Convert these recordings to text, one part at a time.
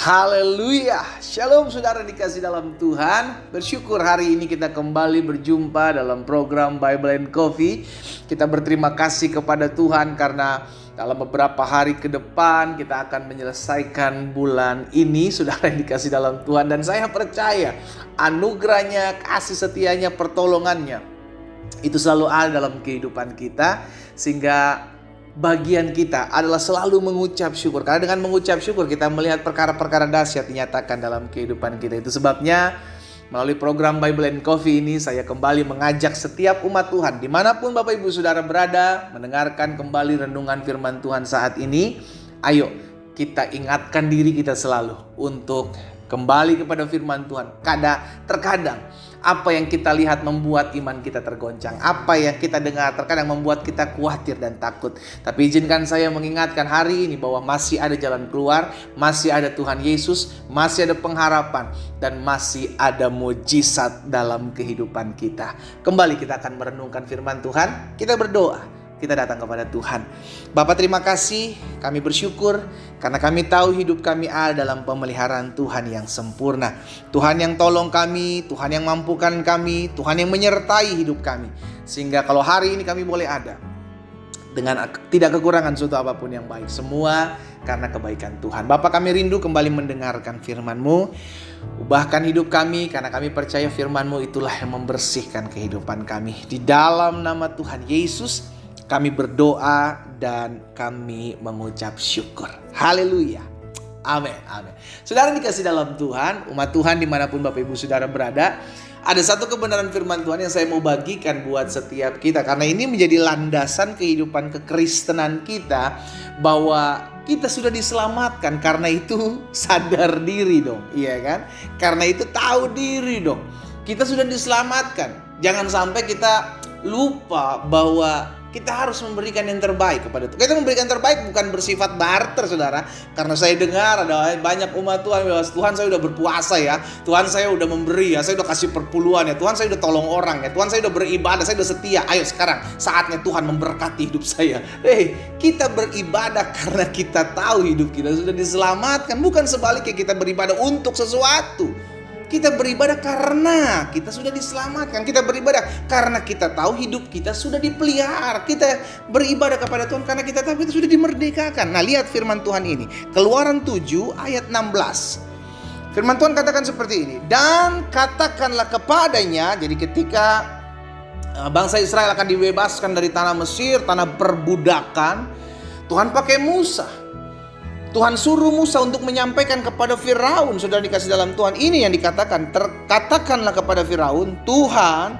Haleluya. Shalom saudara dikasih dalam Tuhan. Bersyukur hari ini kita kembali berjumpa dalam program Bible and Coffee. Kita berterima kasih kepada Tuhan karena dalam beberapa hari ke depan kita akan menyelesaikan bulan ini, saudara yang dikasih dalam Tuhan. Dan saya percaya anugerahnya, kasih setianya, pertolongannya itu selalu ada dalam kehidupan kita. Sehingga bagian kita adalah selalu mengucap syukur. Karena dengan mengucap syukur kita melihat perkara-perkara dahsyat dinyatakan dalam kehidupan kita. Itu sebabnya melalui program Bible and Coffee ini saya kembali mengajak setiap umat Tuhan dimanapun Bapak Ibu Saudara berada mendengarkan kembali renungan firman Tuhan saat ini. Ayo kita ingatkan diri kita selalu untuk kembali kepada firman Tuhan. Terkadang apa yang kita lihat membuat iman kita tergoncang. Apa yang kita dengar terkadang membuat kita khawatir dan takut. Tapi izinkan saya mengingatkan hari ini bahwa masih ada jalan keluar, masih ada Tuhan Yesus, masih ada pengharapan, dan masih ada mujizat dalam kehidupan kita. Kembali kita akan merenungkan firman Tuhan. Kita berdoa. Kita datang kepada Tuhan. Bapa, terima kasih, kami bersyukur karena kami tahu hidup kami ada dalam pemeliharaan Tuhan yang sempurna. Tuhan yang tolong kami, Tuhan yang mampukan kami, Tuhan yang menyertai hidup kami. Sehingga kalau hari ini kami boleh ada dengan tidak kekurangan suatu apapun yang baik. Semua karena kebaikan Tuhan. Bapa, kami rindu kembali mendengarkan firman-Mu. Ubahkan hidup kami karena kami percaya firman-Mu itulah yang membersihkan kehidupan kami. Di dalam nama Tuhan Yesus kami berdoa dan kami mengucap syukur. Haleluya. Amin. Amin. Saudara dikasih dalam Tuhan, umat Tuhan dimanapun Bapak Ibu Saudara berada, ada satu kebenaran firman Tuhan yang saya mau bagikan buat setiap kita. Karena ini menjadi landasan kehidupan kekristenan kita, bahwa kita sudah diselamatkan. Karena itu sadar diri dong, iya kan? Karena itu tahu diri dong. Kita sudah diselamatkan. Jangan sampai kita lupa bahwa kita harus memberikan yang terbaik kepada Tuhan. Kita memberikan terbaik bukan bersifat barter, saudara. Karena saya dengar ada banyak umat Tuhan, Tuhan saya udah berpuasa ya, Tuhan saya udah memberi ya, saya udah kasih perpuluhan ya, Tuhan saya udah tolong orang ya, Tuhan saya udah beribadah, saya udah setia. Ayo sekarang saatnya Tuhan memberkati hidup saya. Kita beribadah karena kita tahu hidup kita sudah diselamatkan. Bukan sebaliknya kita beribadah untuk sesuatu. Kita beribadah karena kita sudah diselamatkan. Kita beribadah karena kita tahu hidup kita sudah dipelihara. Kita beribadah kepada Tuhan karena kita tahu kita sudah dimerdekakan. Nah, lihat firman Tuhan ini. Keluaran 7 ayat 16. Firman Tuhan katakan seperti ini. Dan katakanlah kepadanya. Jadi ketika bangsa Israel akan dibebaskan dari tanah Mesir, tanah perbudakan, Tuhan pakai Musa. Tuhan suruh Musa untuk menyampaikan kepada Firaun. Saudara dikasih dalam Tuhan, ini yang dikatakan. Katakanlah kepada Firaun, Tuhan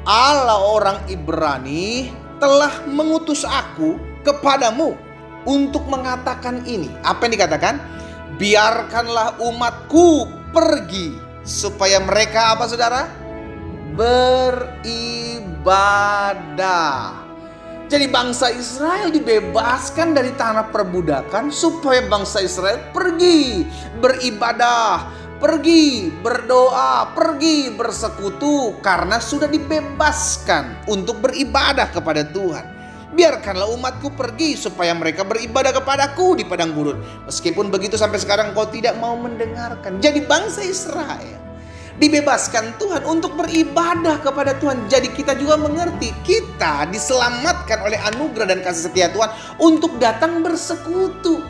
Allah orang Ibrani telah mengutus aku kepadamu untuk mengatakan ini. Apa yang dikatakan? Biarkanlah umatku pergi supaya mereka apa, saudara? Beribadah. Jadi bangsa Israel dibebaskan dari tanah perbudakan supaya bangsa Israel pergi beribadah, pergi berdoa, pergi bersekutu karena sudah dibebaskan untuk beribadah kepada Tuhan. Biarkanlah umatku pergi supaya mereka beribadah kepadaku di padang gurun. Meskipun begitu sampai sekarang kau tidak mau mendengarkan. Jadi bangsa Israel dibebaskan Tuhan untuk beribadah kepada Tuhan. Jadi kita juga mengerti kita diselamatkan oleh anugerah dan kasih setia Tuhan untuk datang bersekutu.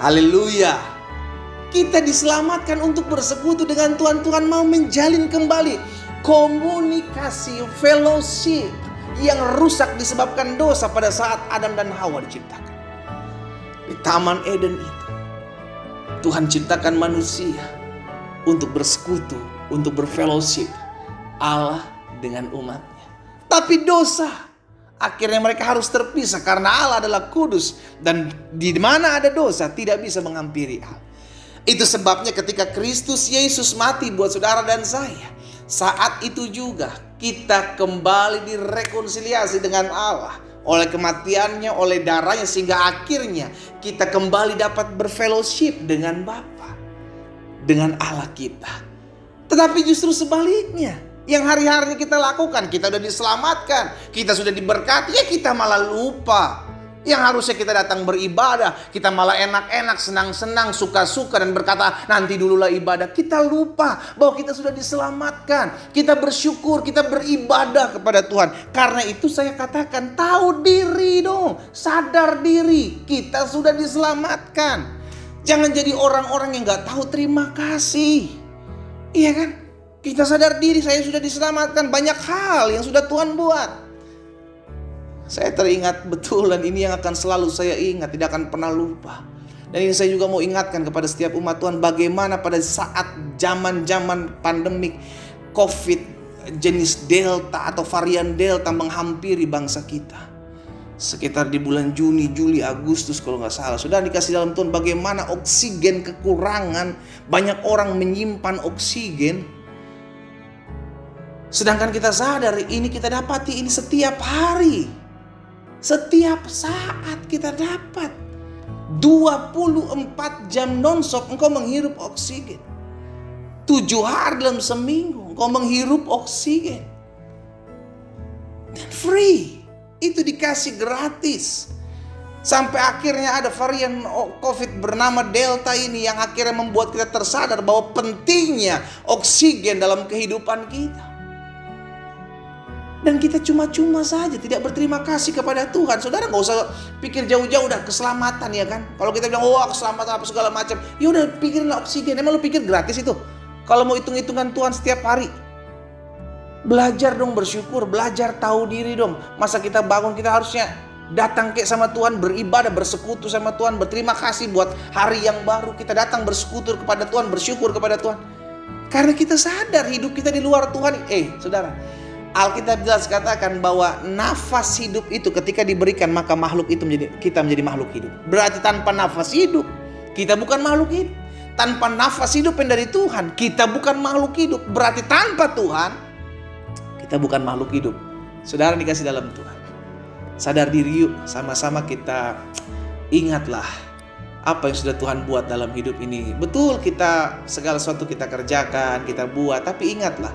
Haleluya. Kita diselamatkan untuk bersekutu dengan Tuhan. Tuhan mau menjalin kembali komunikasi, fellowship yang rusak disebabkan dosa pada saat Adam dan Hawa diciptakan. Di Taman Eden itu Tuhan ciptakan manusia untuk bersekutu, untuk berfellowship Allah dengan umatnya. Tapi dosa, akhirnya mereka harus terpisah karena Allah adalah kudus. Dan di mana ada dosa tidak bisa menghampiri Allah. Itu sebabnya ketika Kristus Yesus mati buat saudara dan saya, saat itu juga kita kembali direkonsiliasi dengan Allah oleh kematiannya, oleh darahnya, sehingga akhirnya kita kembali dapat berfellowship dengan Bapa, dengan Allah kita. Tetapi justru sebaliknya, yang hari-hari kita lakukan, kita sudah diselamatkan, kita sudah diberkati, ya kita malah lupa Yang harusnya kita datang beribadah, kita malah enak-enak, senang-senang, suka-suka dan berkata nanti dululah ibadah. Kita lupa bahwa kita sudah diselamatkan. Kita bersyukur, kita beribadah kepada Tuhan. Karena itu saya katakan tahu diri dong, sadar diri. Kita sudah diselamatkan. Jangan jadi orang-orang yang gak tahu terima kasih. Iya kan? Kita sadar diri, saya sudah diselamatkan. Banyak hal yang sudah Tuhan buat. Saya teringat betul dan ini yang akan selalu saya ingat, tidak akan pernah lupa. Dan ini saya juga mau ingatkan kepada setiap umat Tuhan bagaimana pada saat zaman-zaman pandemik COVID jenis Delta atau varian Delta menghampiri bangsa kita. Sekitar di bulan Juni, Juli, Agustus kalau nggak salah. Sudah dikasih dalam Tuhan bagaimana oksigen kekurangan, banyak orang menyimpan oksigen. Sedangkan kita sadar ini kita dapati ini setiap hari. Setiap saat kita dapat 24 jam non-stop engkau menghirup oksigen. 7 hari dalam seminggu engkau menghirup oksigen. Dan free. Itu dikasih gratis. Sampai akhirnya ada varian COVID bernama Delta ini yang akhirnya membuat kita tersadar bahwa pentingnya oksigen dalam kehidupan kita. Dan kita cuma-cuma saja tidak berterima kasih kepada Tuhan. Saudara gak usah pikir jauh-jauh dah keselamatan ya kan. Kalau kita bilang wah keselamatan apa segala macam, ya udah pikirinlah oksigen. Emang lu pikir gratis itu? Kalau mau hitung-hitungan Tuhan setiap hari, belajar dong bersyukur, belajar tahu diri dong. Masa kita bangun kita harusnya datang kayak sama Tuhan, beribadah, bersekutu sama Tuhan, berterima kasih buat hari yang baru. Kita datang bersekutu kepada Tuhan, bersyukur kepada Tuhan. Karena kita sadar hidup kita di luar Tuhan. Saudara, Alkitab jelas katakan bahwa nafas hidup itu ketika diberikan maka makhluk itu kita menjadi makhluk hidup. Berarti tanpa nafas hidup kita bukan makhluk hidup. Tanpa nafas hidup yang dari Tuhan kita bukan makhluk hidup. Berarti tanpa Tuhan kita bukan makhluk hidup. Saudara dikasih dalam Tuhan, sadar diri yuk, sama-sama kita ingatlah apa yang sudah Tuhan buat dalam hidup ini. Betul kita segala sesuatu kita kerjakan, kita buat, tapi ingatlah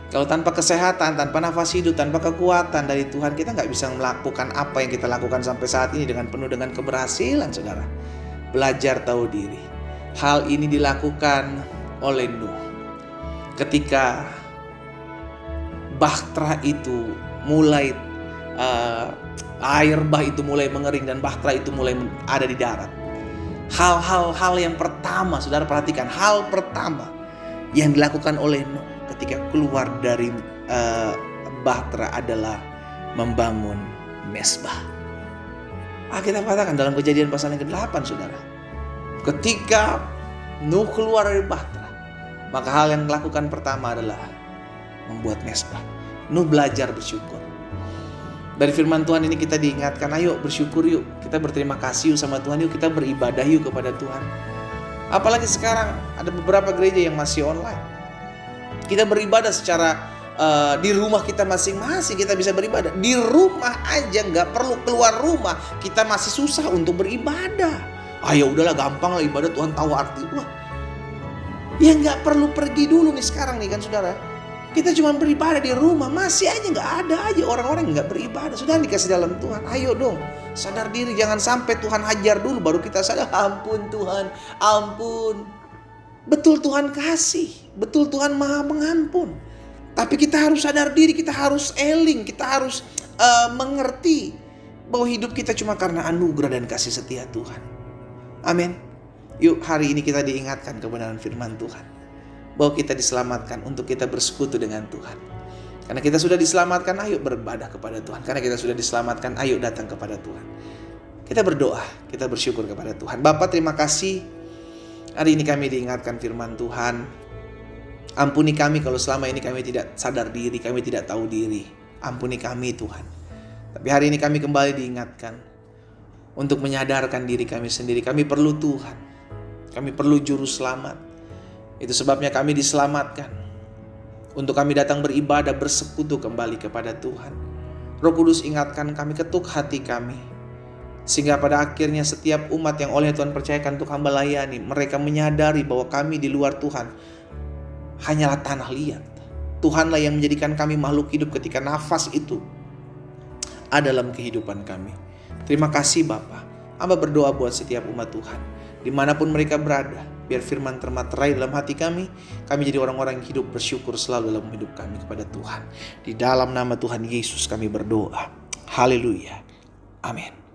kalau tanpa kesehatan, tanpa nafas hidup, tanpa kekuatan dari Tuhan, kita nggak bisa melakukan apa yang kita lakukan sampai saat ini dengan penuh dengan keberhasilan, saudara. Belajar tahu diri. Hal ini dilakukan oleh Nuh. Ketika bahtera itu mulai, air bah itu mulai mengering dan bahtera itu mulai ada di darat. Hal-hal yang pertama, saudara perhatikan, hal pertama yang dilakukan oleh Nuh ketika keluar dari bahtera adalah membangun mezbah. Kita katakan dalam Kejadian pasal yang ke-8, saudara. Ketika Nuh keluar dari bahtera, maka hal yang dilakukan pertama adalah membuat mezbah. Nuh belajar bersyukur. Dari firman Tuhan ini kita diingatkan, ayo bersyukur yuk. Kita berterima kasih yuk sama Tuhan, yuk kita beribadah yuk kepada Tuhan. Apalagi sekarang ada beberapa gereja yang masih online. Kita beribadah secara di rumah kita masing-masing, kita bisa beribadah. Di rumah aja gak perlu keluar rumah, kita masih susah untuk beribadah. Ayo udahlah gampang lah ibadah, Tuhan tahu arti. Wah, ya gak perlu pergi dulu nih sekarang nih kan saudara. Kita cuma beribadah di rumah, masih aja gak ada aja orang-orang yang gak beribadah. Sudah dikasih dalam Tuhan, ayo dong sadar diri. Jangan sampai Tuhan hajar dulu baru kita sadar, ampun Tuhan, ampun. Betul Tuhan kasih, betul Tuhan maha mengampun. Tapi kita harus sadar diri, kita harus eling, kita harus mengerti bahwa hidup kita cuma karena anugerah dan kasih setia Tuhan. Amin. Yuk hari ini kita diingatkan kebenaran firman Tuhan, bahwa kita diselamatkan untuk kita bersekutu dengan Tuhan. Karena kita sudah diselamatkan, ayo beribadah kepada Tuhan. Karena kita sudah diselamatkan, ayo datang kepada Tuhan. Kita berdoa, kita bersyukur kepada Tuhan. Bapa, terima kasih. Hari ini kami diingatkan firman Tuhan. Ampuni kami kalau selama ini kami tidak sadar diri, kami tidak tahu diri. Ampuni kami Tuhan. Tapi hari ini kami kembali diingatkan untuk menyadarkan diri kami sendiri. Kami perlu Tuhan. Kami perlu juru selamat. Itu sebabnya kami diselamatkan. Untuk kami datang beribadah, bersekutu kembali kepada Tuhan. Roh Kudus ingatkan kami, ketuk hati kami. Sehingga pada akhirnya setiap umat yang oleh Tuhan percayakan untuk hamba layani, mereka menyadari bahwa kami di luar Tuhan hanyalah tanah liat. Tuhanlah yang menjadikan kami makhluk hidup ketika nafas itu ada dalam kehidupan kami. Terima kasih Bapa. Hamba berdoa buat setiap umat Tuhan, dimanapun mereka berada, biar firman termaterai dalam hati kami jadi orang-orang yang hidup bersyukur selalu dalam hidup kami kepada Tuhan. Di dalam nama Tuhan Yesus kami berdoa. Haleluya. Amin.